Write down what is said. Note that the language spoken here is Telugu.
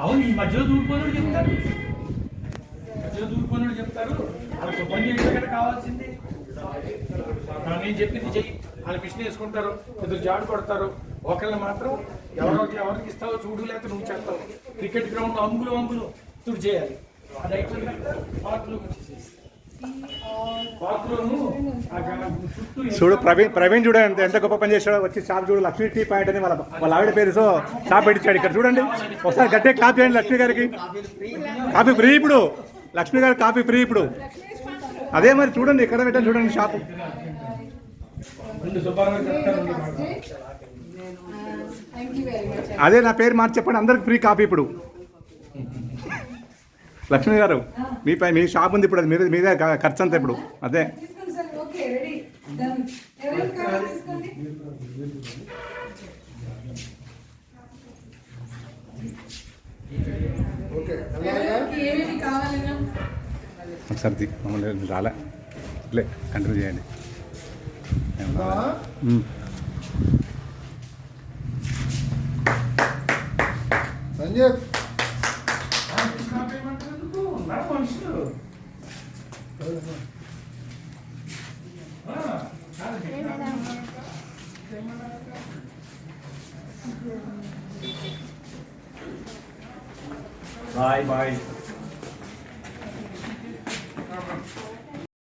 అవును, ఈ మధ్యలో దూరిపోయినోడు చెప్తారు, వాళ్ళకి పని చేయడం కదా కావాల్సింది. నేను చెప్పింది చెయ్యి, వాళ్ళు మిషన్ వేసుకుంటారు, ఇద్దరు జాడు కొడతారు, ఒకళ్ళని మాత్రం ఎవరికి ఇస్తావో చూడు, లేకపోతే నువ్వు చేస్తావు. క్రికెట్ గ్రౌండ్ అంగులు చూడు చేయాలి. అది అయిపోయిన పార్కులోకి వచ్చేసేసి చూడు ప్రవీణ్ చూడండి ఎంత గొప్ప పని చేశాడు. వచ్చి షాప్ చూడు, లక్ష్మీ టీ పాయింట్ అని వాళ్ళ ఆవిడ పేరు సో షాప్ పెట్టించాడు. ఇక్కడ చూడండి, ఒకసారి గట్టిగా క్లాప్ చేయండి లక్ష్మి గారికి. కాఫీ ఫ్రీ ఇప్పుడు, లక్ష్మి గారికి కాఫీ ఫ్రీ ఇప్పుడు. అదే మరి చూడండి, ఎక్కడ పెట్టాను చూడండి షాపు. అదే నా పేరు మార్చి చెప్పండి, అందరికి ఫ్రీ కాఫీ ఇప్పుడు. లక్ష్మి గారు మీ షాప్ ఉంది ఇప్పుడు, అది మీదే ఖర్చు అంతా ఇప్పుడు. అదే ఒకసారి మమ్మల్ని రాలే లే కంటిన్యూ చేయండి. సంజయ్ బాయ్.